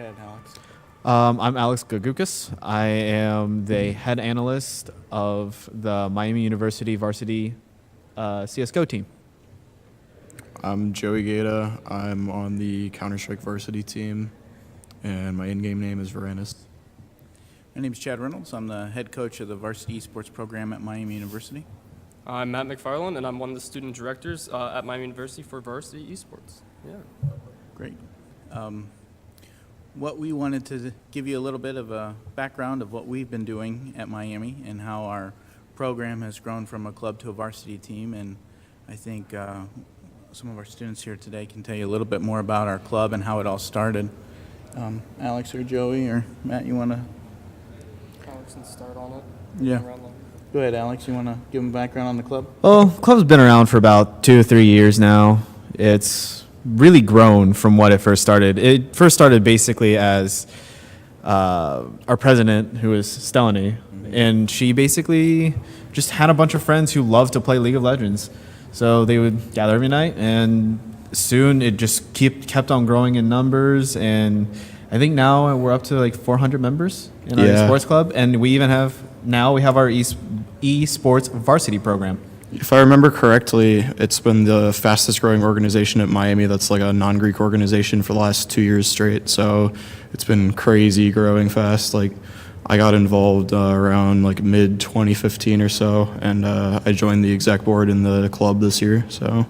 ahead, Alex. I'm Alex Gagukas. I am the head analyst of the Miami University Varsity CSGO team. I'm Joey Gata. I'm on the Counter-Strike Varsity team, and my in-game name is Varanus. My name is Chad Reynolds. I'm the head coach of the Varsity eSports program at Miami University. I'm Matt McFarland, and I'm one of the student directors at Miami University for Varsity eSports. Yeah. Great. What we wanted to give you a little bit of a background of what we've been doing at Miami and how our program has grown from a club to a varsity team. And I think some of our students here today can tell you a little bit more about our club and how it all started. Alex or Joey or Matt, you want to? Alex can start on it. Yeah. Go ahead, Alex. You want to give them background on the club? Well, the club's been around for about 2 or 3 years now. It's really grown from what it first started. It first started basically as our president, who is Stelany, and she basically just had a bunch of friends who loved to play League of Legends. So they would gather every night, and soon it just kept on growing in numbers, and I think now we're up to like 400 members in our esports club, and we even have our eSports Varsity program. If I remember correctly, it's been the fastest growing organization at Miami that's like a non-Greek organization for the last 2 years straight. So it's been crazy growing fast. Like I got involved around like mid-2015 or so, and I joined the exec board in the club this year. So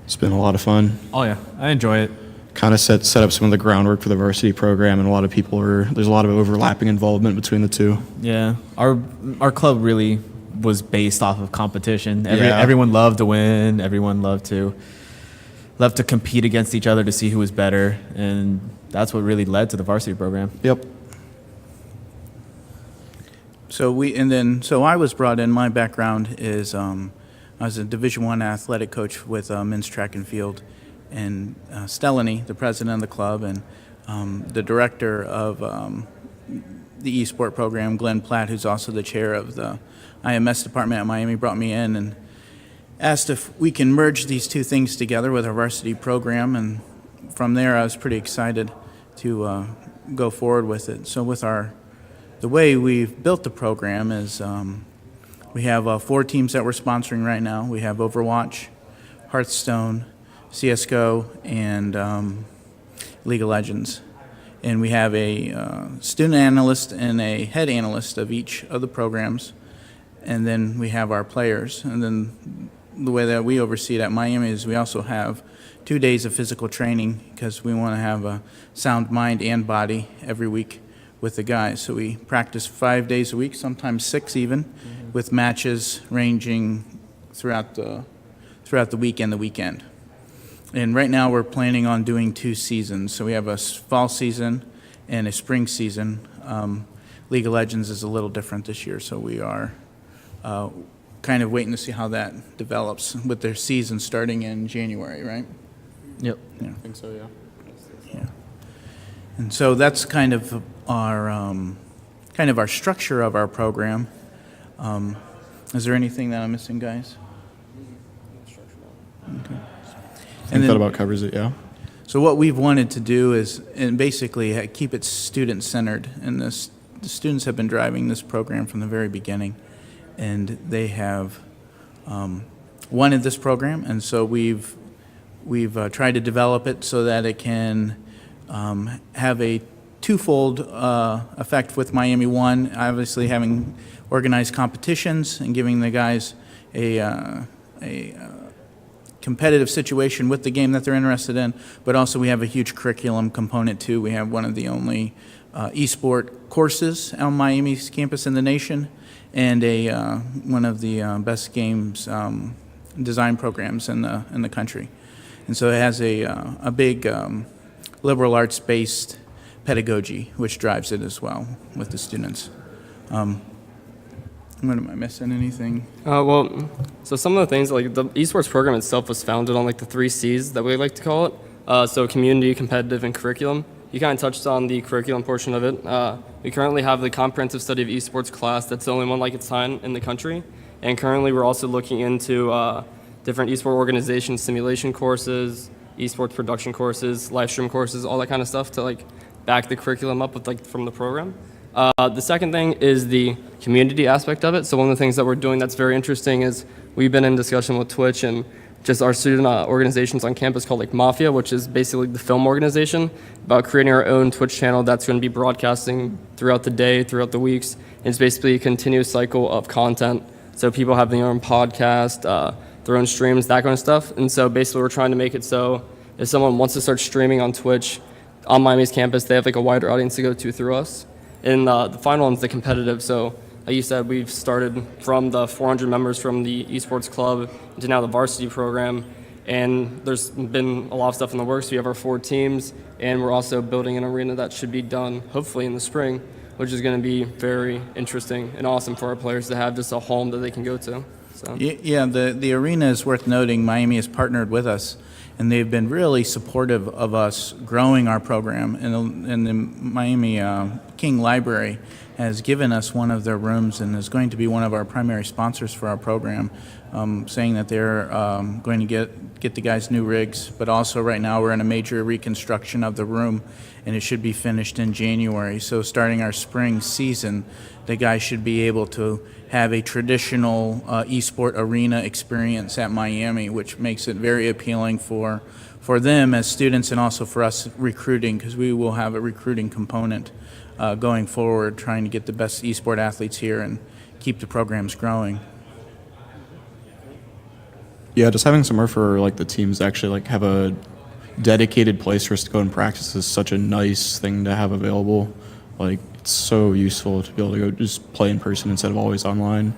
it's been a lot of fun. Oh yeah, I enjoy it. Kind of set up some of the groundwork for the varsity program, and there's a lot of overlapping involvement between the two. Yeah, our club really was based off of competition. Everyone loved to win. Everyone loved to compete against each other to see who was better, and that's what really led to the varsity program. Yep. So I was brought in. My background is I was a Division I athletic coach with men's track and field, and Stelany, the president of the club, and the director of the eSport program, Glenn Platt, who's also the chair of the IMS department at Miami, brought me in and asked if we can merge these two things together with our varsity program. And from there, I was pretty excited to go forward with it. So the way we've built the program is we have 4 teams that we're sponsoring right now. We have Overwatch, Hearthstone, CSGO, and League of Legends. And we have a student analyst and a head analyst of each of the programs. And then we have our players. And then the way that we oversee it at Miami is we also have 2 days of physical training because we want to have a sound mind and body every week with the guys. So we practice 5 days a week, sometimes 6 even, with matches ranging throughout the week and the weekend. And right now we're planning on doing 2 seasons. So we have a fall season and a spring season. League of Legends is a little different this year, so we are kind of waiting to see how that develops with their season starting in January, right? Yep. Yeah. I think so, yeah. Yeah. And so that's kind of our structure of our program. Is there anything that I'm missing, guys? Okay. I think that about covers it, yeah. So what we've wanted to do is basically keep it student-centered, and the students have been driving this program from the very beginning, and they have wanted this program, and so we've tried to develop it so that it can have a twofold effect with Miami. One, obviously having organized competitions and giving the guys a competitive situation with the game that they're interested in, but also we have a huge curriculum component too. We have one of the only eSport courses on Miami's campus in the nation, and one of the best games design programs in the country. And so it has a big liberal arts-based pedagogy, which drives it as well with the students. What am I missing? Anything? So some of the things, like the esports program itself was founded on like the 3 C's that we like to call it. So community, competitive, and curriculum. You kind of touched on the curriculum portion of it. We currently have the comprehensive study of esports class that's the only one like its kind in the country. And currently we're also looking into different esport organization simulation courses, esports production courses, live stream courses, all that kind of stuff to like back the curriculum up with like from the program. The second thing is the community aspect of it. So one of the things that we're doing that's very interesting is we've been in discussion with Twitch and just our student organizations on campus called like Mafia, which is basically the film organization, about creating our own Twitch channel that's going to be broadcasting throughout the day, throughout the weeks. And it's basically a continuous cycle of content. So people have their own podcast, their own streams, that kind of stuff. And so basically we're trying to make it so if someone wants to start streaming on Twitch on Miami's campus, they have like a wider audience to go to through us. And the final one's the competitive. So like you said, we've started from the 400 members from the eSports club to now the Varsity program. And there's been a lot of stuff in the works. We have our 4 teams, and we're also building an arena that should be done hopefully in the spring, which is going to be very interesting and awesome for our players to have just a home that they can go to. So. Yeah, the arena is worth noting. Miami has partnered with us, and they've been really supportive of us growing our program. And the Miami King Library has given us one of their rooms and is going to be one of our primary sponsors for our program, saying that they're going to get the guys new rigs, but also right now we're in a major reconstruction of the room, and it should be finished in January. So starting our spring season, the guys should be able to have a traditional esport arena experience at Miami, which makes it very appealing for them as students and also for us recruiting, because we will have a recruiting component going forward, trying to get the best esport athletes here and keep the programs growing. Yeah, just having somewhere for like the teams to actually like have a dedicated place for us to go and practice is such a nice thing to have available. Like, it's so useful to be able to go just play in person instead of always online.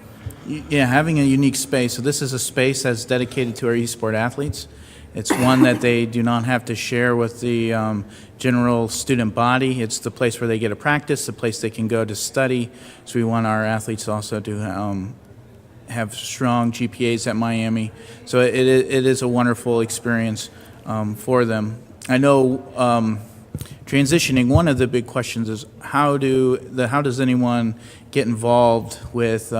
Yeah, having a unique space. So this is a space that's dedicated to our esport athletes. It's one that they do not have to share with the general student body. It's the place where they get to practice, the place they can go to study. So we want our athletes also to have strong GPAs at Miami. So it is a wonderful experience for them. I know transitioning, one of the big questions is how does anyone get involved with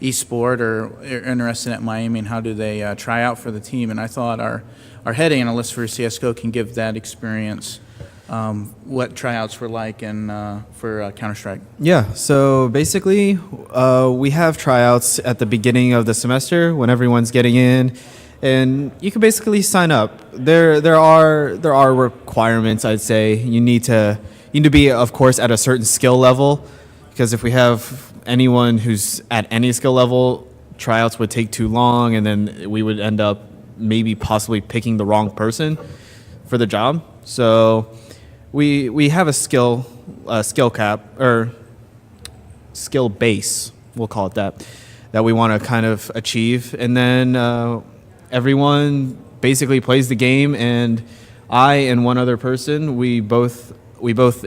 esport or interested at Miami, and how do they try out for the team? And I thought our head analyst for CSGO can give that experience, what tryouts were like and for Counter-Strike. Yeah, so basically we have tryouts at the beginning of the semester when everyone's getting in, and you can basically sign up. There are requirements, I'd say. You need to be, of course, at a certain skill level, because if we have anyone who's at any skill level, tryouts would take too long, and then we would end up maybe possibly picking the wrong person for the job. So we have a skill cap or skill base, we'll call it that we want to kind of achieve, and then everyone basically plays the game, and I and one other person, we both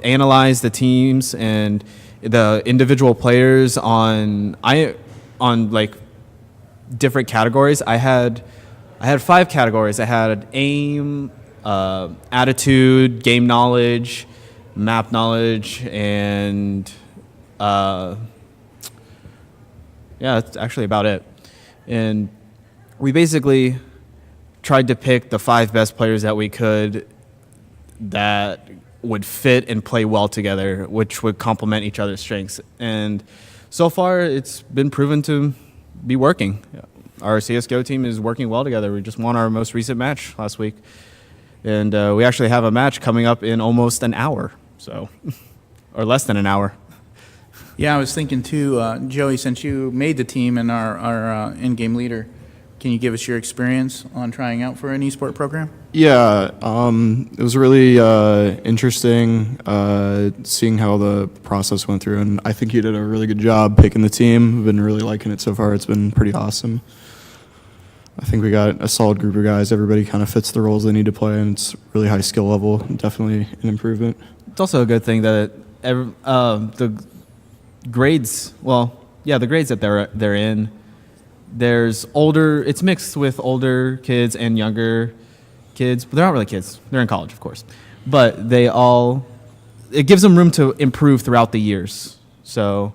analyze the teams and the individual players on like different categories. I had 5 categories. I had aim, attitude, game knowledge, map knowledge, and yeah, that's actually about it. And we basically tried to pick the 5 best players that we could that would fit and play well together, which would complement each other's strengths. And so far, it's been proven to be working. Our CSGO team is working well together. We just won our most recent match last week. And we actually have a match coming up in almost an hour, so or less than an hour. Yeah, I was thinking too, Joey, since you made the team and our in-game leader, can you give us your experience on trying out for an esport program? Yeah, it was really interesting seeing how the process went through, and I think you did a really good job picking the team. I've been really liking it so far. It's been pretty awesome. I think we got a solid group of guys. Everybody kind of fits the roles they need to play, and it's really high skill level. Definitely an improvement. It's also a good thing that the grades, the grades that they're in, there's older, it's mixed with older kids and younger kids, but they're not really kids. They're in college, of course. But it gives them room to improve throughout the years. So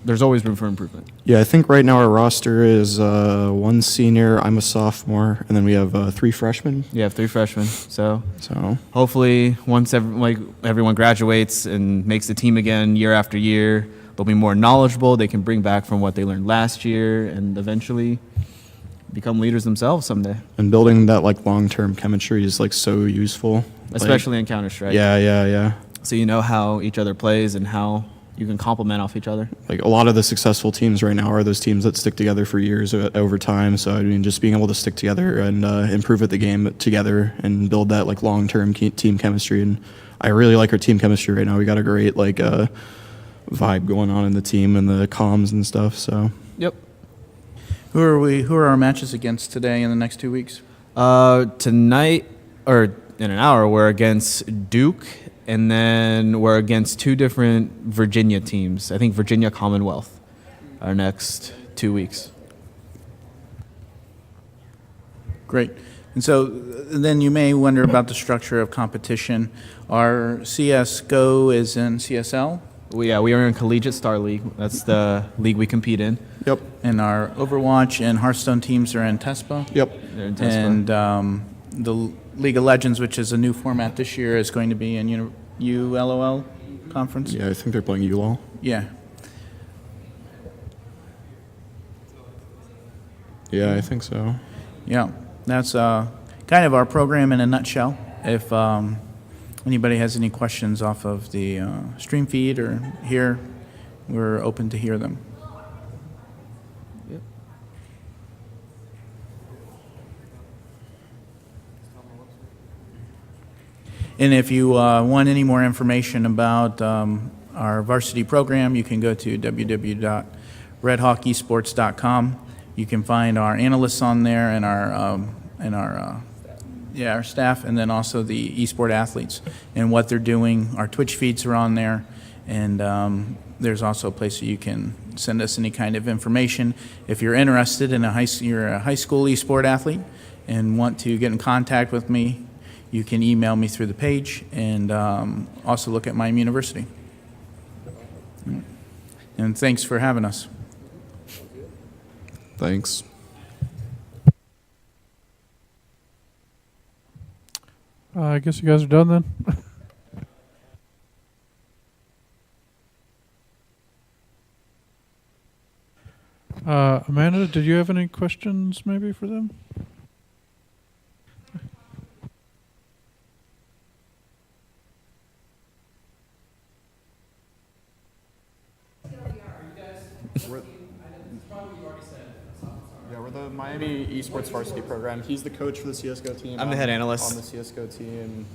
there's always room for improvement. Yeah, I think right now our roster is 1 senior, I'm a sophomore, and then we have 3 freshmen. You have 3 freshmen, so So hopefully once everyone graduates and makes the team again year after year, they'll be more knowledgeable. They can bring back from what they learned last year and eventually become leaders themselves someday, and building that like long-term chemistry is like so useful. especially in Counter-Strike. Yeah. So you know how each other plays and how you can complement off each other. Like a lot of the successful teams right now are those teams that stick together for years over time. So I mean, just being able to stick together and improve at the game together and build that like long-term team chemistry. And I really like our team chemistry right now. We got a great like vibe going on in the team and the comms and stuff. So Yep. Who are our matches against today in the next 2 weeks? Tonight, or in an hour, we're against Duke, and then we're against 2 different Virginia teams. I think Virginia Commonwealth, our next 2 weeks. Great. And so then you may wonder about the structure of competition. Our CSGO is in CSL, We are in Collegiate Star League. That's the league we compete in. yep. and our Overwatch and Hearthstone teams are in TESPA. Yep. They're in Tespa. And the League of Legends, which is a new format this year, is going to be in ULOL conference. Yeah, I think they're playing ULOL. Yeah. Yeah, I think so. Yeah. That's kind of our program in a nutshell. If anybody has any questions off of the stream feed or here, we're open to hear them. And if you want any more information about our varsity program, you can go to www.redhawkesports.com. You can find our analysts on there and our staff, and then also the eSport athletes and what they're doing. Our Twitch feeds are on there, and there's also a place where you can send us any kind of information. If you're interested in you're a high school eSport athlete and want to get in contact with me, you can email me through the page and also look at my university. And thanks for having us. Thanks. I guess you guys are done then. Amanda, did you have any questions maybe for them? Yeah, we're the Miami eSports Varsity program. He's the coach for the CSGO team. I'm the head analyst. On the CSGO team.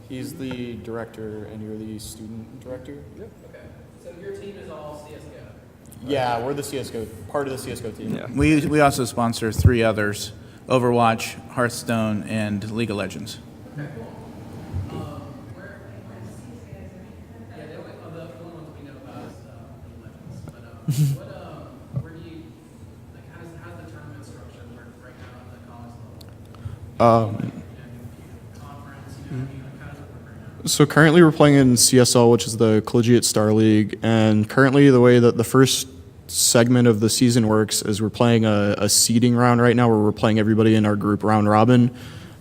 He's the director, and you're the student director? Yep. Okay. So your team is all CSGO? Yeah, we're the CSGO, part of the CSGO team. Yeah. We also sponsor 3 others: Overwatch, Hearthstone, and League of Legends. Okay, cool. Yeah, the only ones we know about is League of Legends. But where do you, like, how's the tournament structure work right now at the college level? Conference, how does it work right now? So currently we're playing in CSL, which is the Collegiate Star League, and currently the way that the first segment of the season works is we're playing a seeding round right now where we're playing everybody in our group round robin,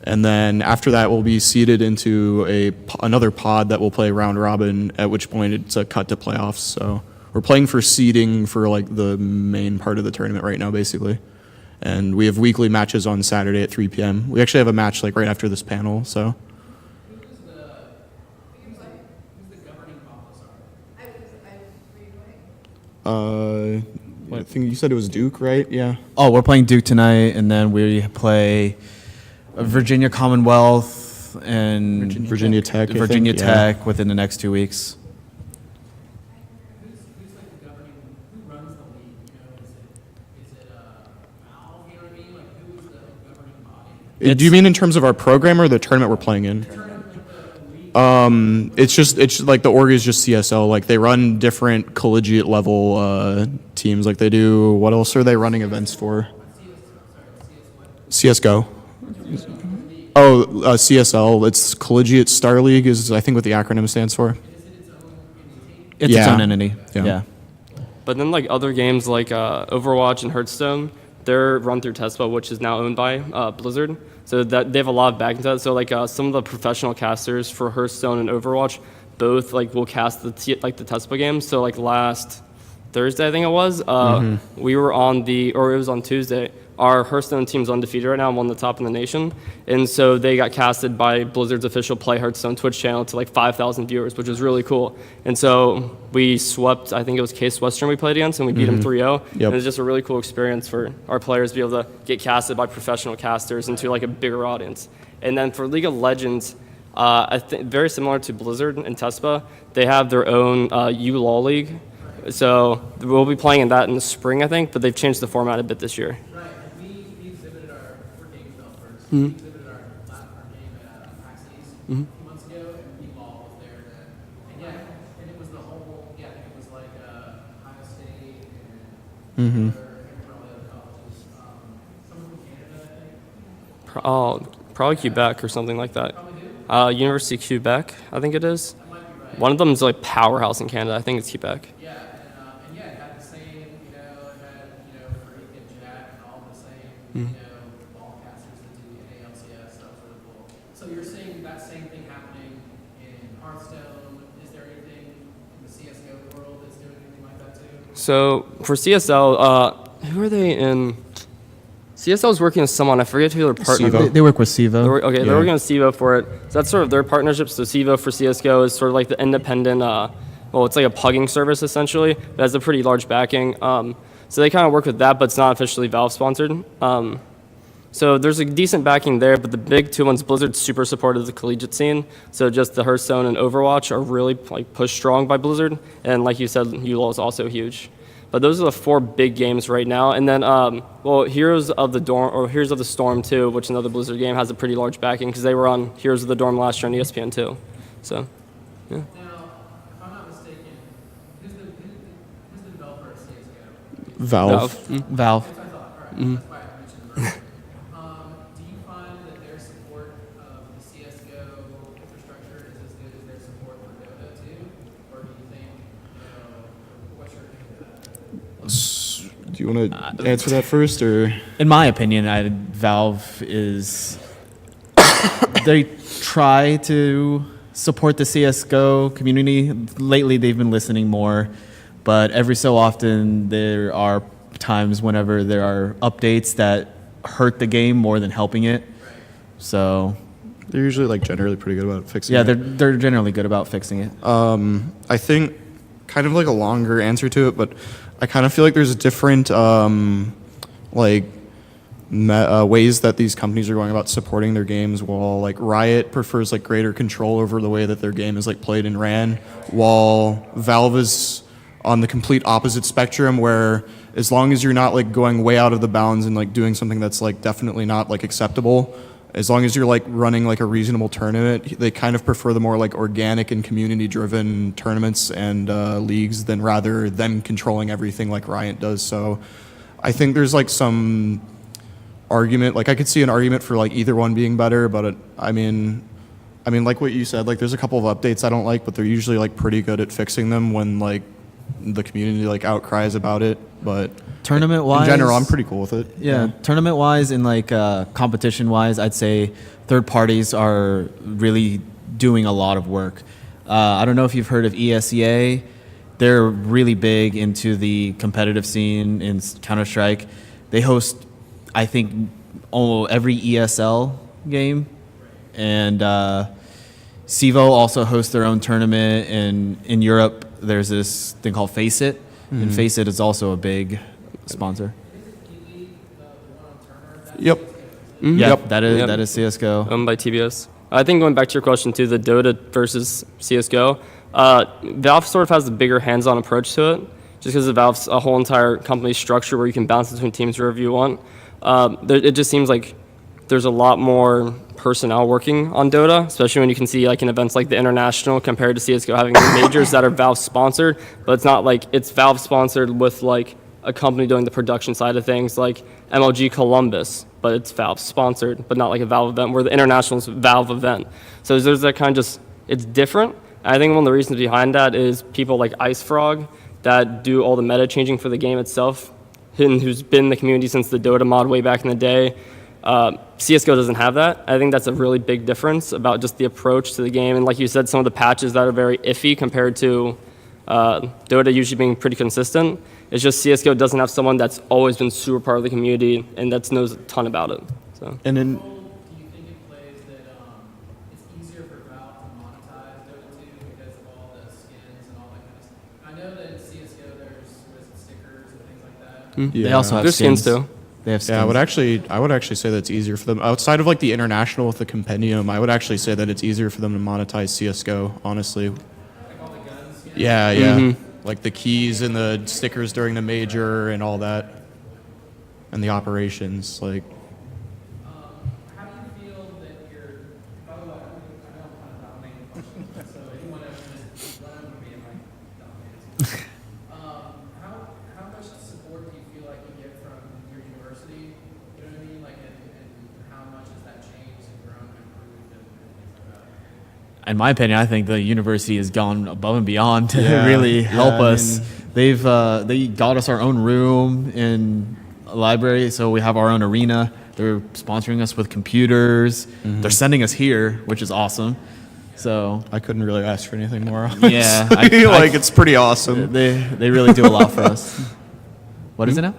and then after that we'll be seeded into another pod that will play round robin, at which point it's a cut to playoffs. So we're playing for seeding for like the main part of the tournament right now basically, and we have weekly matches on Saturday at 3 p.m. We actually have a match like right after this panel, so. Who's the governing bodies are? I think you said it was Duke, right? Yeah. Oh, we're playing Duke tonight, and then we play Virginia Commonwealth and Virginia Tech. I Virginia think, yeah. Tech within the next 2 weeks. Who's like the governing, who runs the league, you know, is it Valve, you know what I mean? Like, who is the governing body? Do you mean in terms of our program or the tournament we're playing in? It's just like the org is just CSL. Like they run different collegiate level teams. Like they do. What else are they running events for? CS:GO. Oh, CSL. It's Collegiate Star League is I think what the acronym stands for. It's its Yeah. own entity. Yeah. Yeah. But then like other games like Overwatch and Hearthstone, they're run through TESPA, which is now owned by Blizzard. So that they have a lot of backing to that. So like some of the professional casters for Hearthstone and Overwatch, both like will cast the TESPA games. So like last Thursday, I think it was, we were on it was on Tuesday. Our Hearthstone team's undefeated right now, I'm on the top in the nation. And so they got casted by Blizzard's official Play Hearthstone Twitch channel to like 5,000 viewers, which was really cool. And so we swept, I think it was Case Western we played against, and we beat them 3-0. And it was just a really cool experience for our players to be able to get casted by professional casters into like a bigger audience. And then for League of Legends, I think very similar to Blizzard and TESPA, they have their own ULOL league. So we'll be playing in that in the spring, I think, but they've changed the format a bit this year. Right. We exhibited we're game developers. We exhibited our game at PAX East a few months ago, and P-Ball was there then. And and it was the whole, I think it was like Ohio State and all the other colleges. Someone from Canada, I think. Probably Quebec or something like that. University of Quebec, I think it is. That might be right. One of them is like powerhouse in Canada. I think it's Quebec. Yeah, and it had the same, it had, Freak and Jack and all the same, ball casters that do the NALCS. That was really cool. So you're seeing that same thing happening in Hearthstone. Is there anything in the CSGO world that's doing anything like that too? So for CSL, who are they in? CSL is working with someone. I forget who their partner. Sivo. They work with Sivo. They're working with Sivo for it. So that's sort of their partnership. So Sivo for CSGO is sort of like the independent, it's like a pugging service essentially. It has a pretty large backing. So they kind of work with that, but it's not officially Valve sponsored. So there's a decent backing there, but the big two ones, Blizzard's super supportive of the collegiate scene. So just the Hearthstone and Overwatch are really like pushed strong by Blizzard. And like you said, ULOL is also huge. But those are the 4 big games right now. And then, Heroes of the Storm 2, which is another Blizzard game, has a pretty large backing because they were on Heroes of the Dorm last year on ESPN 2. So, yeah. Now, if I'm not mistaken, who's the developer at CSGO? Valve. Valve. That's what I thought. All right, that's why I mentioned it earlier. Do you find that their support of the CSGO infrastructure is as good as their support for Dota too? Or do you think, what's your opinion of that? Do you want to answer that first, or? In my opinion, Valve is they try to support the CS:GO community. Lately, they've been listening more, but every so often there are times whenever there are updates that hurt the game more than helping it. So They're usually like generally pretty good about fixing yeah, it. they're generally good about fixing it. I think kind of like a longer answer to it, but I kind of feel like there's different ways that these companies are going about supporting their games. While like Riot prefers like greater control over the way that their game is like played and ran, while Valve is on the complete opposite spectrum, where as long as you're not like going way out of the bounds and like doing something that's like definitely not like acceptable, as long as you're like running like a reasonable tournament, they kind of prefer the more like organic and community driven tournaments and leagues than rather them controlling everything like Riot does. So I think there's like some argument, like I could see an argument for like either one being better, but I mean like what you said, like there's a couple of updates I don't like, but they're usually like pretty good at fixing them when like the community like outcries about it. But Tournament wise, in general, I'm pretty cool with it. Yeah, tournament wise and like competition wise, I'd say third parties are really doing a lot of work. I don't know if you've heard of ESEA. They're really big into the competitive scene in Counter-Strike. They host, I think, almost every ESL game. And Sivo also hosts their own tournament. And in Europe, there's this thing called Face It. And Face It is also a big sponsor. Yep. Yeah, Yep. that is CSGO. Owned by TBS. I think going back to your question too, the Dota versus CSGO, Valve sort of has a bigger hands-on approach to it, just because of Valve's a whole entire company structure where you can bounce between teams wherever you want. It just seems like there's a lot more personnel working on Dota, especially when you can see like in events like the International compared to CSGO having majors that are Valve sponsored, but it's not like it's Valve sponsored with like a company doing the production side of things like MLG Columbus, but it's Valve sponsored, but not like a Valve event where the International's Valve event. So there's that kind of just, it's different. I think one of the reasons behind that is people like Ice Frog that do all the meta changing for the game itself, and who's been in the community since the Dota mod way back in the day. CSGO doesn't have that. I think that's a really big difference about just the approach to the game. And like you said, some of the patches that are very iffy compared to Dota usually being pretty consistent. It's just CSGO doesn't have someone that's always been super part of the community and that knows a ton about it. So. And in Do you think it plays that it's easier for Valve to monetize Dota 2 because of all the skins and all that kind of stuff? I know that in CSGO there's stickers and things like that. They also have There's skins too. They have skins. Yeah, I would actually say that's easier for them. Outside of like the international with the compendium, I would actually say that it's easier for them to monetize CS:GO. Honestly. Yeah, yeah. Like the keys and the stickers during the major and all that, and the operations. Like, How do you feel that you're? By the way, I know I'm kind of dominating questions, so anyone else just run over me and like dominate. How much support do you feel like you get from your university? You know what I mean? Like, and how much has that changed and grown and improved and things like that? In my opinion, I think the university has gone above and beyond to Yeah, really help I us. mean- They got us our own room in a library, so we have our own arena. They're sponsoring us with computers. They're sending us here, which is awesome. So I couldn't really ask for anything more. yeah, Like it's pretty awesome. they really do a lot for us. What is it now?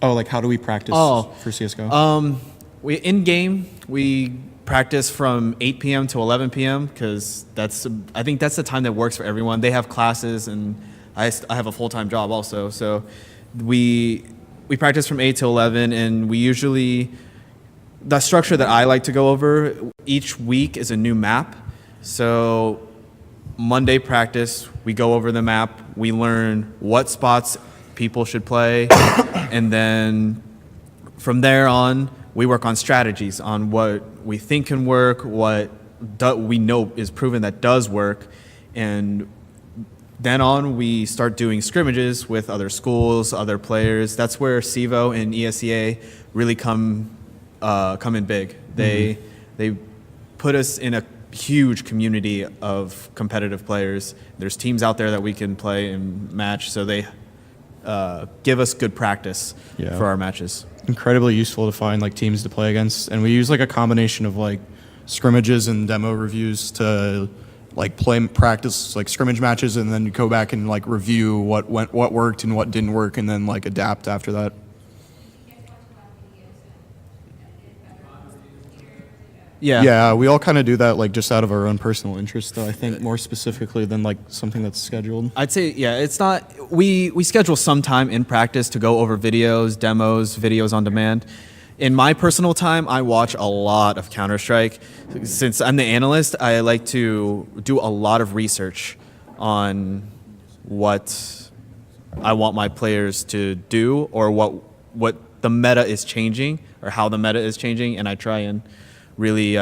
Oh, like how do we practice Oh. for CS:GO? We in game we practice from 8 p.m. to 11 p.m. because I think that's the time that works for everyone. They have classes and I have a full-time job also, so we practice from 8 to 11, and we usually the structure that I like to go over each week is a new map. So Monday practice, we go over the map, we learn what spots people should play, and then from there on, we work on strategies on what we think can work, what we know is proven that does work, and then on we start doing scrimmages with other schools, other players. That's where CEVO and ESEA really come in big. They put us in a huge community of competitive players. There's teams out there that we can play and match, so they give us good practice Yeah. for our matches. Incredibly useful to find like teams to play against, and we use like a combination of like scrimmages and demo reviews to like practice like scrimmage matches, and then go back and like review what worked and what didn't work, and then like adapt after that. Yeah, we all kind of do that like just out of our own personal interest, though. I think more specifically than like something that's scheduled. I'd say, yeah, it's not, we schedule some time in practice to go over videos, demos, videos on demand. In my personal time, I watch a lot of Counter-Strike. Since I'm the analyst, I like to do a lot of research on what I want my players to do, or what the meta is changing, or how the meta is changing, and I try and really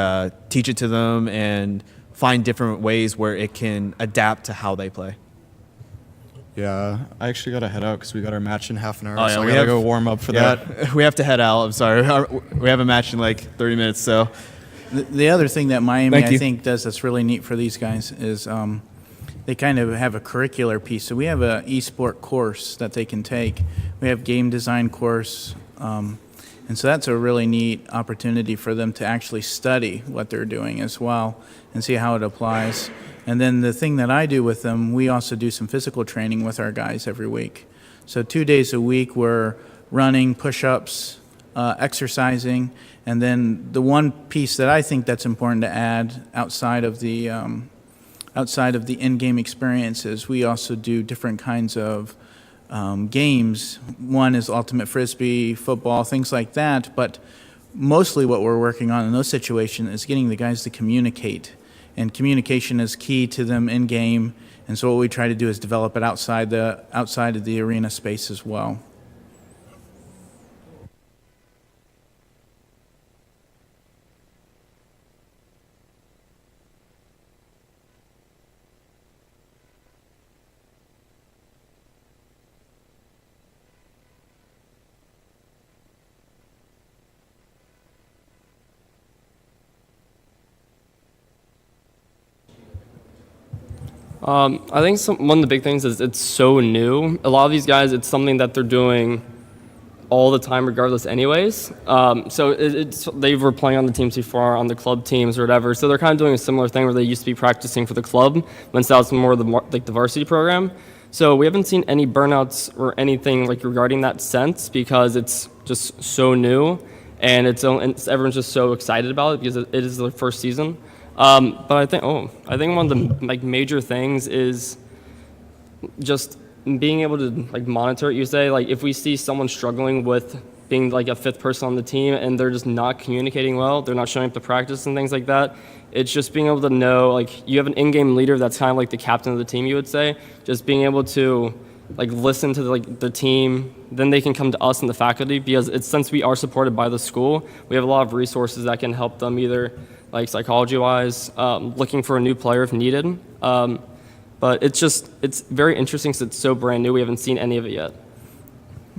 teach it to them and find different ways where it can adapt to how they play. Yeah, I actually got to head out because we got our match in half an hour, Oh, yeah, so we we gotta have- go warm up for that. We have to head out. I'm sorry. We have a match in like 30 minutes, so. The other thing that Miami, Thank I you. think, does that's really neat for these guys is they kind of have a curricular piece. So we have a eSport course that they can take. We have game design course, and so that's a really neat opportunity for them to actually study what they're doing as well and see how it applies. And then the thing that I do with them, we also do some physical training with our guys every week. So 2 days a week we're running, push-ups, exercising, and then the one piece that I think that's important to add outside of the in-game experiences, we also do different kinds of games. One is ultimate frisbee, football, things like that, but mostly what we're working on in those situations is getting the guys to communicate, and communication is key to them in game, and so what we try to do is develop it outside of the arena space as well. I think one of the big things is it's so new. A lot of these guys, it's something that they're doing all the time regardless anyways. So they were playing on the teams before, on the club teams or whatever. So they're kind of doing a similar thing where they used to be practicing for the club when it's out more of the varsity program. So we haven't seen any burnouts or anything like regarding that sense because it's just so new and everyone's just so excited about it because it is their first season. But I think one of the like major things is just being able to like monitor it. You say like if we see someone struggling with being like a fifth person on the team and they're just not communicating well, they're not showing up to practice and things like that. It's just being able to know like you have an in-game leader that's kind of like the captain of the team. You would say just being able to like listen to the team. Then they can come to us and the faculty because since we are supported by the school, we have a lot of resources that can help them either like psychology-wise, looking for a new player if needed. But it's very interesting because it's so brand new. We haven't seen any of it yet.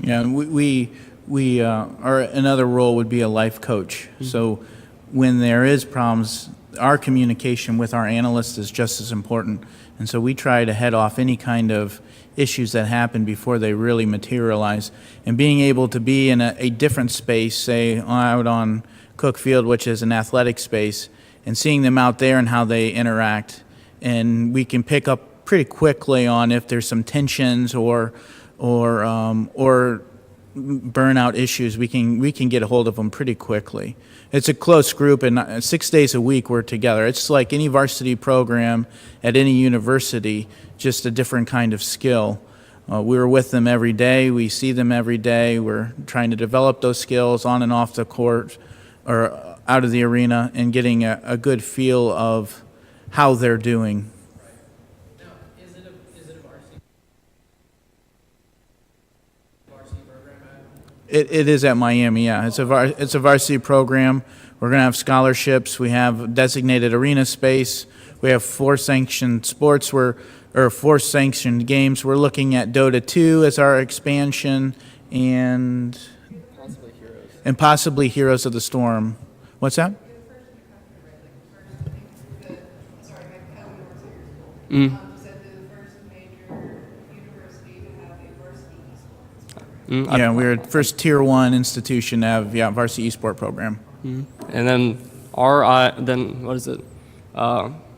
Yeah, and we are another role would be a life coach. Mm-hmm. So when there is problems, our communication with our analysts is just as important. And so we try to head off any kind of issues that happen before they really materialize. And being able to be in a different space, say out on Cook Field, which is an athletic space, and seeing them out there and how they interact, and we can pick up pretty quickly on if there's some tensions or burnout issues. We can get a hold of them pretty quickly. It's a close group, and 6 days a week we're together. It's like any varsity program at any university, just a different kind of skill. We're with them every day. We see them every day. We're trying to develop those skills on and off the court or out of the arena and getting a good feel of how they're doing. Now, is it a varsity program It is at Miami, yeah. It's a varsity program. We're going to have scholarships. We have designated arena space. We have 4 sanctioned sports. 4 sanctioned games. We're looking at Dota 2 as our expansion and possibly Heroes of the Storm. What's that? Yeah, we're the first Tier 1 institution to have varsity eSport program. And then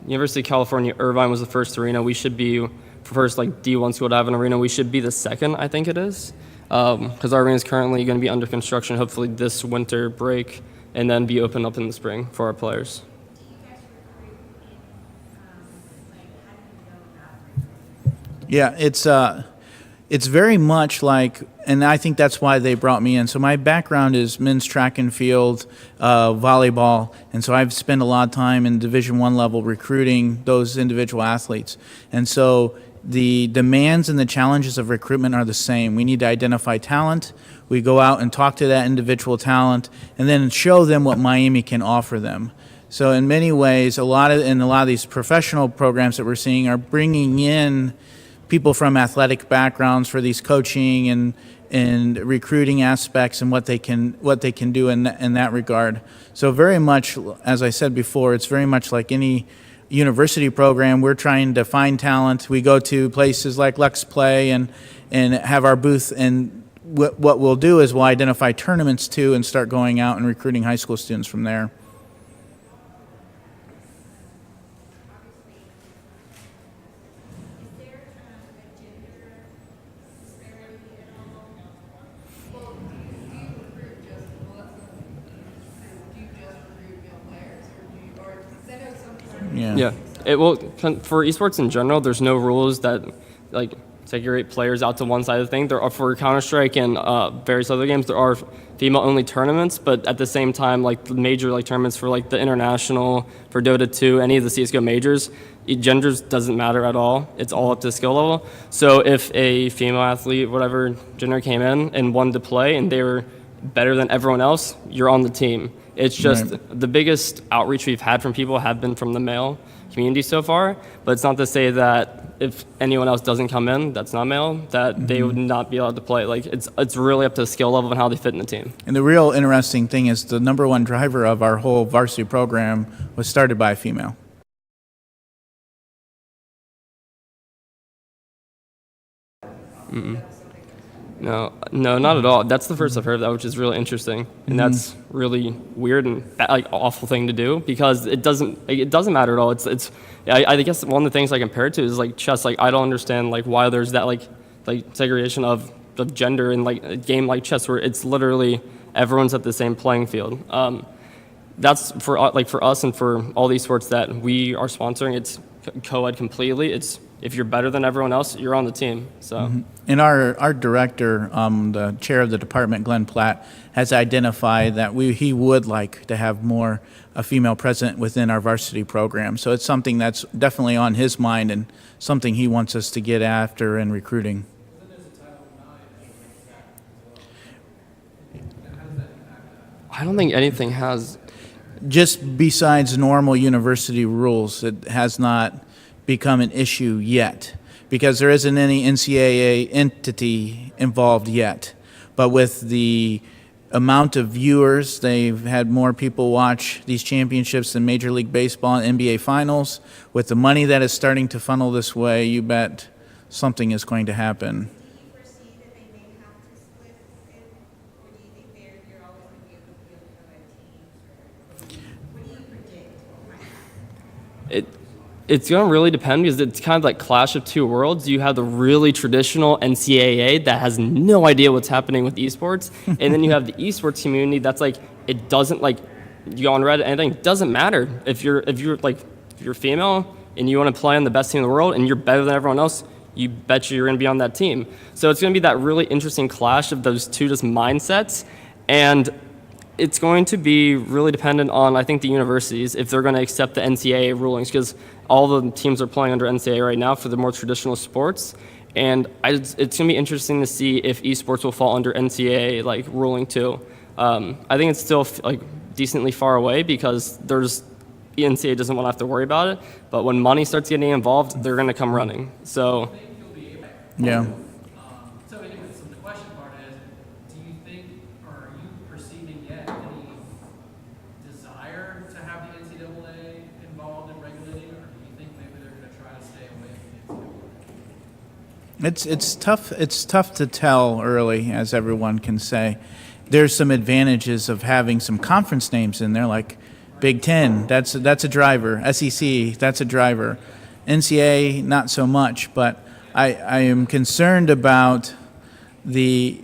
University of California, Irvine was the first arena. We should be first like D1 school to have an arena. We should be the second, I think it is, because our arena is currently going to be under construction. Hopefully this winter break, and then be opened up in the spring for our players. Yeah, it's very much like, and I think that's why they brought me in. So my background is men's track and field, volleyball, and so I've spent a lot of time in Division I level recruiting those individual athletes. And so the demands and the challenges of recruitment are the same. We need to identify talent. We go out and talk to that individual talent, and then show them what Miami can offer them. So in many ways, a lot of these professional programs that we're seeing are bringing in people from athletic backgrounds for these coaching and recruiting aspects and what they can do in that regard. So very much, as I said before, it's very much like any university program. We're trying to find talent. We go to places like LexPlay and have our booth, and what we'll do is we'll identify tournaments too and start going out and recruiting high school students from there. Yeah. It will for esports in general. There's no rules that like segregate players out to one side of the thing. There are for Counter-Strike and various other games. There are female-only tournaments, but at the same time, like the major like tournaments for like the international, for Dota 2, any of the CS:GO majors, genders doesn't matter at all. It's all up to skill level. So if a female athlete, whatever gender, came in and wanted to play and they were better than everyone else, you're on the team. It's just the biggest outreach we've had from people have been from the male community so far, but it's not to say that if anyone else doesn't come in that's not male, that they would not be allowed to play. Like it's really up to the skill level and how they fit in the team. And the real interesting thing is the number one driver of our whole varsity program was started by a female. No, not at all. That's the first I've heard of that, which is really interesting, and that's really weird and awful thing to do because it doesn't matter at all. I guess one of the things I compare it to is like chess. Like I don't understand like why there's that like segregation of gender in like a game like chess where it's literally everyone's at the same playing field. That's for us and for all these sports that we are sponsoring. It's co-ed completely. It's if you're better than everyone else, you're on the team. So, And our director, the chair of the department, Glenn Platt, has identified that he would like to have more a female present within our varsity program. So it's something that's definitely on his mind and something he wants us to get after in recruiting. I don't think anything has. Just besides normal university rules, it has not become an issue yet because there isn't any NCAA entity involved yet. But with the amount of viewers, they've had more people watch these championships than Major League Baseball and NBA Finals. With the money that is starting to funnel this way, you bet something is going to happen. Do you foresee that they may have to split it, or do you think you're always going to be able to field co-ed teams? Or what do you predict might happen? It's going to really depend because it's kind of like clash of two worlds. You have the really traditional NCAA that has no idea what's happening with esports, and then you have the esports community that's like it doesn't like you go on Reddit anything. It doesn't matter if you're female and you want to play on the best team in the world and you're better than everyone else. You bet you're going to be on that team. So it's going to be that really interesting clash of those two just mindsets, and it's going to be really dependent on, I think, the universities, if they're going to accept the NCAA rulings, because all the teams are playing under NCAA right now for the more traditional sports. And it's going to be interesting to see if esports will fall under NCAA ruling too. I think it's still decently far away because the NCAA doesn't want to have to worry about it. But when money starts getting involved, they're going to come running. So, Yeah. So anyway, so the question part is, do you think, or are you perceiving yet any desire to have the NCAA involved in regulating, or do you think maybe they're going to try to stay away from the NCAA? It's tough. It's tough to tell early, as everyone can say. There's some advantages of having some conference names in there, like Big Ten. That's a driver. SEC. That's a driver. NCAA, not so much. But I am concerned about the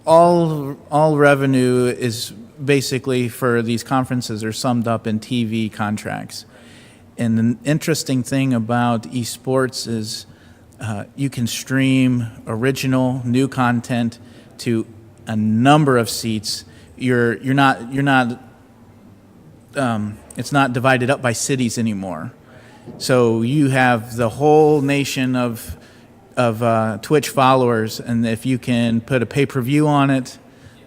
all revenue is basically for these conferences are summed up in TV contracts. And the interesting thing about esports is you can stream original new content to a number of seats. You're not it's not divided up by cities anymore. So you have the whole nation of Twitch followers, and if you can put a pay-per-view on it,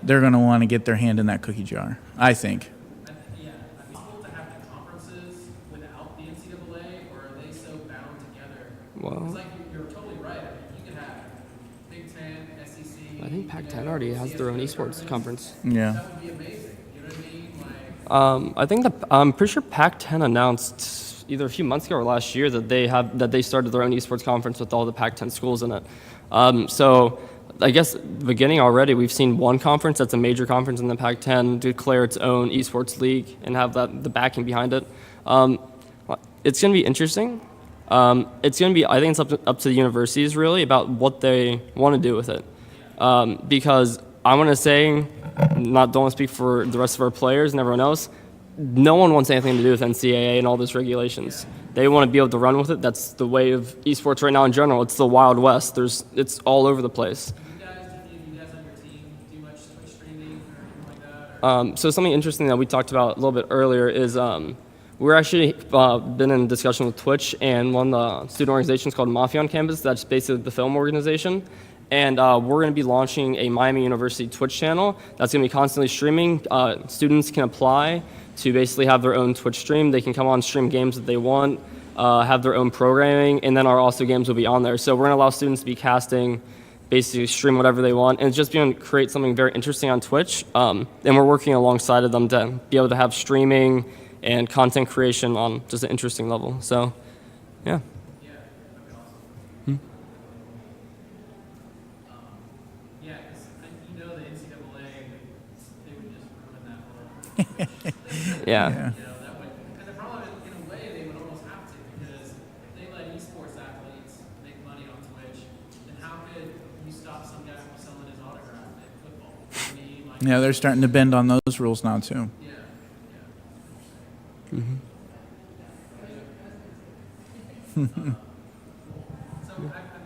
they're going to want to get their hand in that cookie jar, I think. Yeah, I mean, possible to have the conferences without the NCAA, or are they so bound together? Well, It's like you're totally right. I mean, you could have Big Ten, SEC. I think Pac-10 already has their own esports conference. Yeah. That would be amazing. You know what I mean? Like, I think I'm pretty sure Pac-10 announced either a few months ago or last year that they started their own esports conference with all the Pac-10 schools in it. So I guess beginning already, we've seen one conference that's a major conference in the Pac-10 declare its own esports league and have the backing behind it. It's going to be interesting. It's going to be, I think it's up to the universities really about what they want to do with it. Because I want to say, don't want to speak for the rest of our players and everyone else, no one wants anything to do with NCAA and all those regulations. They want to be able to run with it. That's the way of esports right now in general. It's the Wild West. It's all over the place. do you guys on your team do much Twitch streaming or anything like that? Or? So something interesting that we talked about a little bit earlier is we're actually been in discussion with Twitch and one of the student organizations called Mafia on Campus. That's basically the film organization. And we're going to be launching a Miami University Twitch channel that's going to be constantly streaming. Students can apply to basically have their own Twitch stream. They can come on, stream games that they want, have their own programming, and then our also games will be on there. So we're going to allow students to be casting, basically stream whatever they want, and it's just going to create something very interesting on Twitch. And we're working alongside of them to be able to have streaming and content creation on just an interesting level. So, yeah. Yeah. Yeah. That way, and the problem is, in a way, they would almost have to, because if they let esports athletes make money on Twitch, then how could you stop some guy from selling his autograph at football? I mean, like, Yeah, they're starting to bend on those rules now too. yeah. So I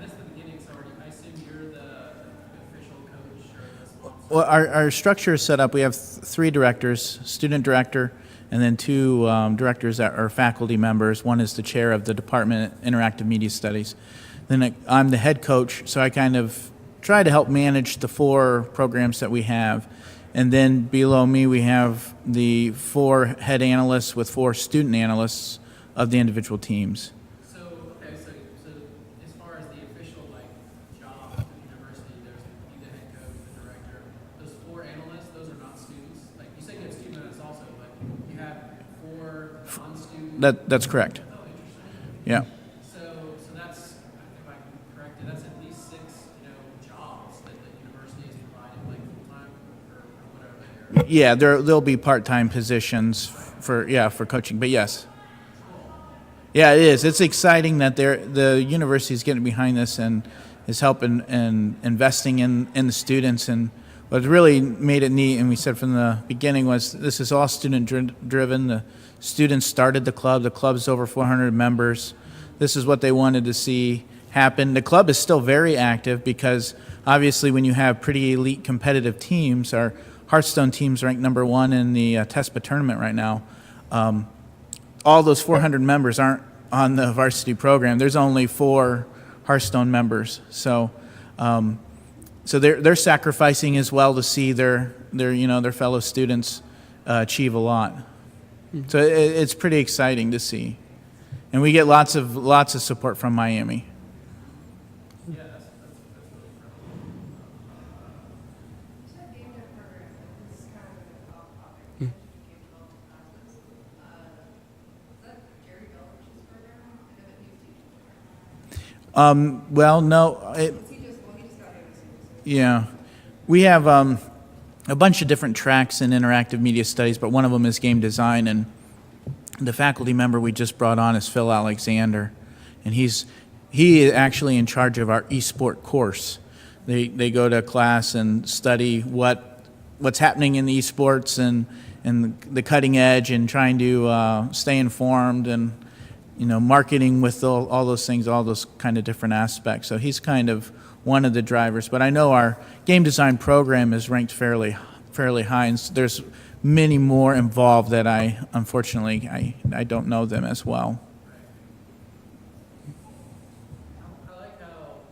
missed the beginning, so I assume you're the official coach or the sponsor? Well, our structure is set up. We have three directors, student director, and then two directors that are faculty members. One is the chair of the Department of Interactive Media Studies. Then I'm the head coach, so I kind of try to help manage the four programs that we have. And then below me, we have the four head analysts with four student analysts of the individual teams. So, okay, so as far as the official, like, job at the university, there's you, the head coach, the director, those four analysts, those are not students? Like, you say you have student analysts also, but you have four non-student? That's correct. Oh, interesting. Yeah. So that's, if I'm correct, that's at least six, jobs that the university is providing, like, full-time or whatever. Yeah, there'll be part-time positions for coaching, but yes. Yeah, it is. It's exciting that the university is getting behind this and is helping and investing in the students. And what really made it neat, and we said from the beginning, was this is all student-driven. The students started the club. The club is over 400 members. This is what they wanted to see happen. The club is still very active because obviously when you have pretty elite competitive teams, our Hearthstone team's ranked #1 in the TESPA tournament right now. All those 400 members aren't on the varsity program. There's only 4 Hearthstone members, so they're sacrificing as well to see their fellow students achieve a lot. So it's pretty exciting to see, and we get lots of support from Miami. Yeah, that's really incredible. So game dev program, this is kind of an off topic. Game development classes. Is that Gary Belcher's program? I know that he's teaching. Well, no, He just got here. yeah, we have a bunch of different tracks in interactive media studies, but one of them is game design, and the faculty member we just brought on is Phil Alexander, and he is actually in charge of our eSport course. They go to class and study what's happening in the eSports and the cutting edge, and trying to stay informed, and marketing with all those things, all those kind of different aspects. So he's kind of one of the drivers. But I know our game design program is ranked fairly high, and there's many more involved that unfortunately I don't know them as well. I like how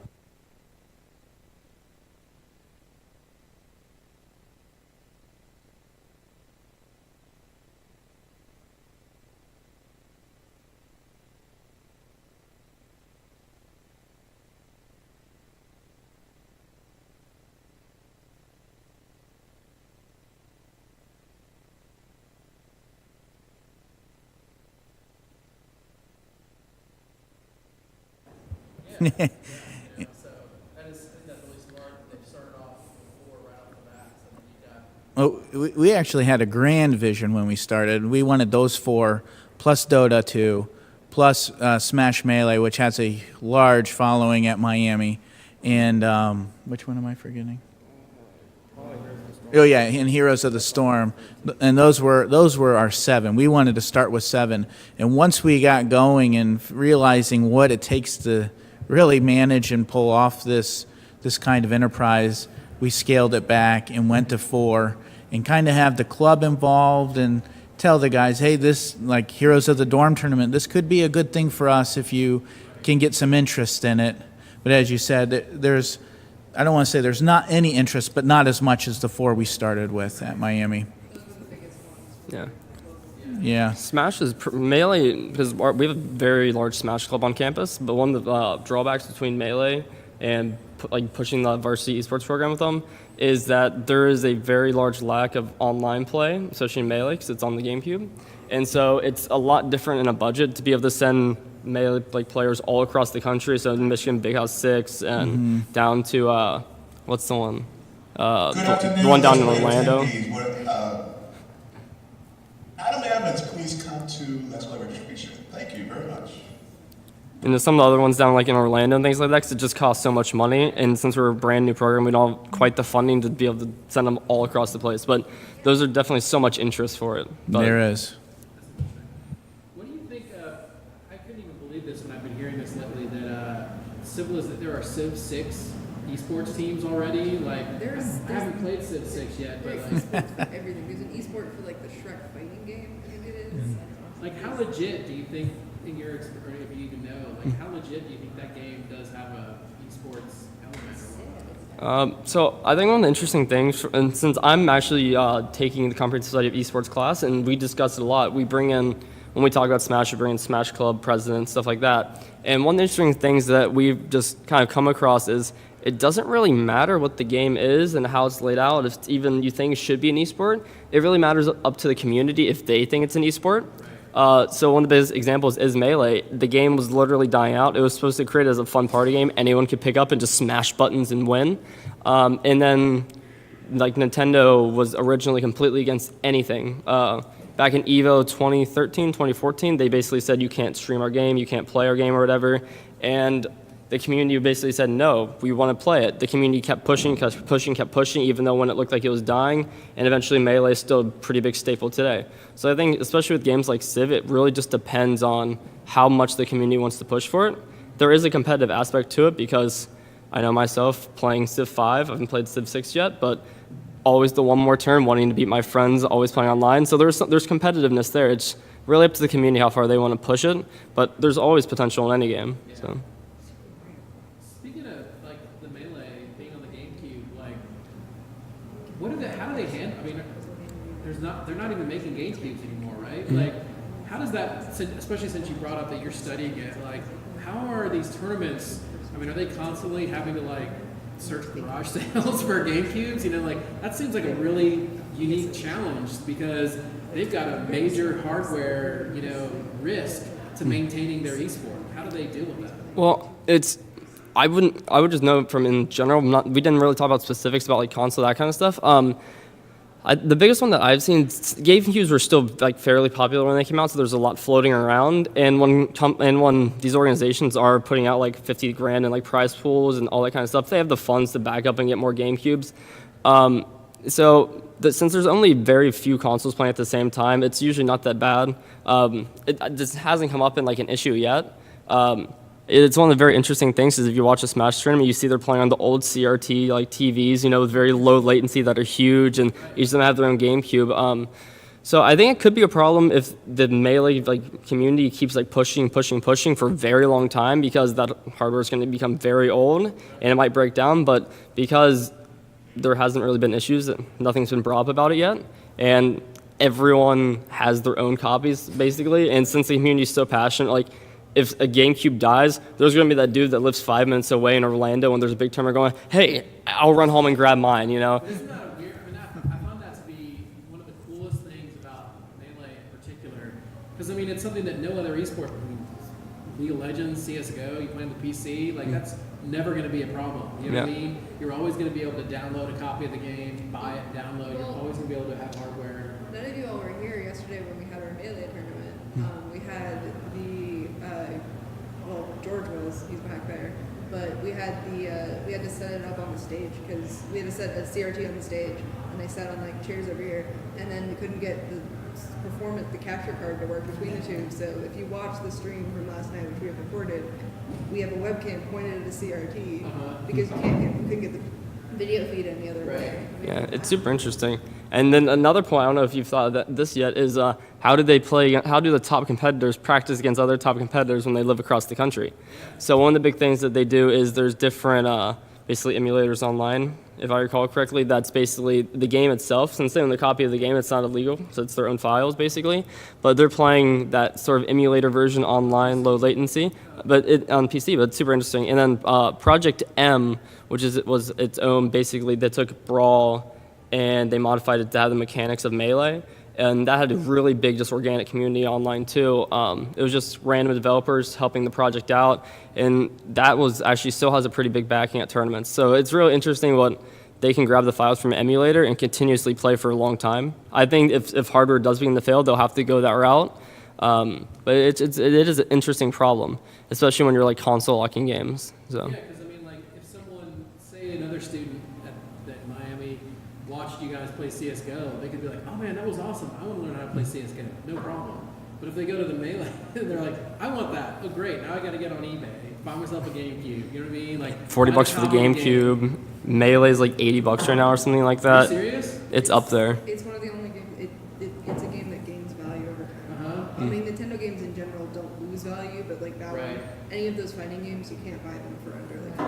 so that is, I think that's really smart. They've started off with 4 right off the bat, so then you got. Well, we actually had a grand vision when we started. We wanted those 4, plus Dota 2, plus Smash Melee, which has a large following at Miami. And which one am I forgetting? Oh yeah, and Heroes of the Storm, and those were our 7. We wanted to start with 7, and once we got going and realizing what it takes to really manage and pull off this kind of enterprise, we scaled it back and went to 4, and kind of have the club involved and tell the guys, hey, this, like Heroes of the Dorm tournament, this could be a good thing for us if you can get some interest in it. But as you said, I don't want to say there's not any interest, but not as much as the 4 we started with at Miami. Yeah. Yeah. Smash is Melee, because we have a very large Smash club on campus, but one of the drawbacks between Melee and pushing the varsity esports program with them is that there is a very large lack of online play, especially in Melee, because it's on the GameCube. And so it's a lot different in a budget to be able to send Melee players all across the country. So in Michigan, Big House 6, and down to, what's the one? The one down in Orlando. Adam And some of the other ones down like in Orlando and things like that, because it just costs so much money. And since we're a brand new program, we don't have quite the funding to be able to send them all across the place. But those are definitely so much interest for it. But There is. What do you think? I couldn't even believe this when I've been hearing this lately. That that there are Civ 6 esports teams already. Like I haven't played Civ 6 yet, but There's esports for everything. There's an esport for like the Shrek fighting game. I think it is. like how legit do you think, in your experience, if you even know, like how legit do you think that game does have a esports element or what? So I think one of the interesting things, and since I'm actually taking the comprehensive study of esports class, and we discuss it a lot, we bring in, when we talk about Smash, we bring in Smash Club presidents, stuff like that. And one of the interesting things that we've just kind of come across is it doesn't really matter what the game is and how it's laid out. If even you think it should be an esport, it really matters up to the community if they think it's an esport. So one of the biggest examples is Melee. The game was literally dying out. It was supposed to create as a fun party game. Anyone could pick up and just smash buttons and win. And then, like Nintendo was originally completely against anything. Back in EVO 2013, 2014, they basically said you can't stream our game, you can't play our game or whatever. And the community basically said, no, we want to play it. The community kept pushing, even though when it looked like it was dying, and eventually Melee is still a pretty big staple today. So I think, especially with games like Civ, it really just depends on how much the community wants to push for it. There is a competitive aspect to it because I know myself playing Civ 5, I haven't played Civ 6 yet, but always the one more turn, wanting to beat my friends, always playing online. So there's competitiveness there. It's really up to the community how far they want to push it, but there's always potential in any game. So. Speaking of like the Melee being on the GameCube, like how do they handle? I mean, they're not even making GameCubes anymore, right? Like, how does that? Especially since you brought up that you're studying it, like, how are these tournaments? I mean, are they constantly having to like search garage sales for GameCubes? You know, like that seems like a really unique challenge because they've got a major hardware, risk to maintaining their esport. How do they deal with that? Well, I would just know from in general. We didn't really talk about specifics about like console, that kind of stuff. The biggest one that I've seen, GameCubes were still like fairly popular when they came out, so there's a lot floating around. And when these organizations are putting out like 50 grand in like prize pools and all that kind of stuff, they have the funds to back up and get more GameCubes. Since there's only very few consoles playing at the same time, it's usually not that bad. It just hasn't come up in like an issue yet. It's one of the very interesting things is if you watch a Smash tournament, you see they're playing on the old CRT like TVs, with very low latency that are huge, and each of them have their own GameCube. So I think it could be a problem if the Melee community keeps pushing for a very long time because that hardware is going to become very old and it might break down. But because there hasn't really been issues, nothing's been brought up about it yet, and everyone has their own copies basically. And since the community is so passionate, if a GameCube dies, there's going to be that dude that lives 5 minutes away in Orlando when there's a big tournament going, hey, I'll run home and grab mine, Isn't that weird? I mean, I found that to be one of the coolest things about Melee in particular. Because, I mean, it's something that no other esport, League of Legends, CSGO, you play on the PC, that's never going to be a problem. You know what I mean? You're always going to be able to download a copy of the game, buy it, download. You're always going to be able to have hardware. None of you all were here yesterday when we had our Melee tournament. We had George was, he's back there, but we had to set it up on the stage because we had to set a CRT on the stage, and they sat on chairs over here, and then we couldn't get the capture card to work between the two. So if you watch the stream from last night, which we have recorded, we have a webcam pointed at a CRT because you couldn't get the video feed any other way. Yeah, it's super interesting. And then another point, I don't know if you've thought of this yet, is how do the top competitors practice against other top competitors when they live across the country? So one of the big things that they do is there's different basically emulators online, if I recall correctly. That's basically the game itself. Since they own the copy of the game, it's not illegal, so it's their own files basically. But they're playing that sort of emulator version online, low latency, but on PC. But it's super interesting. And then Project M, which was its own, basically they took Brawl and they modified it to have the mechanics of Melee. And that had a really big, just organic community online too. It was just random developers helping the project out, and that was actually still has a pretty big backing at tournaments. So it's really interesting what they can grab the files from an emulator and continuously play for a long time. I think if hardware does begin to fail, they'll have to go that route. But it is an interesting problem, especially when you're like console locking games. So. Yeah, because I mean, like, if someone, say another student at Miami, watched you guys play CS:GO, they could be like, "Oh man, that was awesome! I want to learn how to play CS:GO. No problem." But if they go to the Melee, they're like, "I want that. Oh great! Now I got to get on eBay, buy myself a GameCube." You know what I mean? Like $40 for the GameCube. Melee's like $80 right now or something like that. Are you serious? It's up there. It's one of the only games. It's a game that gains value over time. I mean, Nintendo games in general don't lose value, but like that Right. one, any of those fighting games, you can't buy them for under like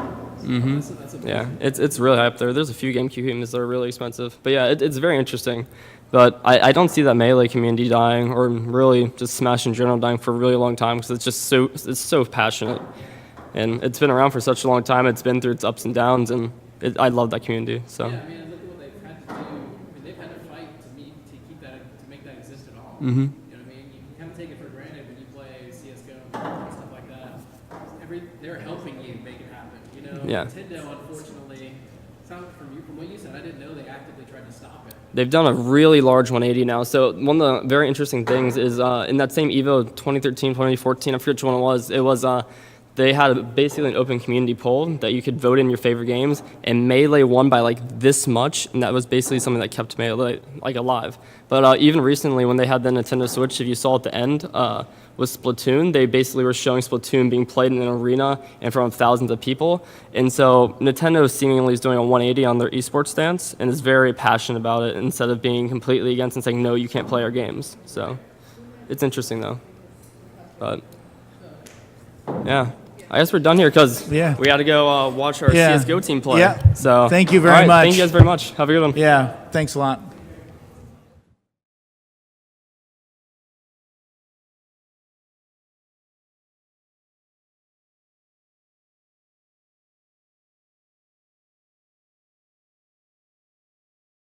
$100. That's amazing. Yeah, it's really high up there. There's a few GameCube games that are really expensive. But yeah, it's very interesting. But I don't see that Melee community dying, or really just Smash in general dying for a really long time, because it's so passionate. And it's been around for such a long time. It's been through its ups and downs, and I love that community. So. Yeah, I mean, look at what they've had to do. I mean, they've had to fight to keep that, to make that exist at all. Mm-hmm. You know what I mean? You kind of take it for granted when you play CS:GO and stuff like that. They're helping you make it happen. You know, Yeah. Nintendo, unfortunately, from what you said, I didn't know they actively tried to stop it. They've done a really large 180 now. So one of the very interesting things is in that same EVO 2013, 2014, I forget which one it was they had basically an open community poll that you could vote in your favorite games, and Melee won by like this much, and that was basically something that kept Melee like alive. But even recently, when they had the Nintendo Switch, if you saw at the end with Splatoon, they basically were showing Splatoon being played in an arena in front of thousands of people. And so Nintendo seemingly is doing a 180 on their eSports stance and is very passionate about it, instead of being completely against and saying, no, you can't play our games. So it's interesting though. But yeah. I guess we're done here because Yeah. we had to go watch our Yeah. CSGO team play. Yeah. So Thank you very all right, much. Thank you guys very much. Have a good one. Yeah, thanks a lot.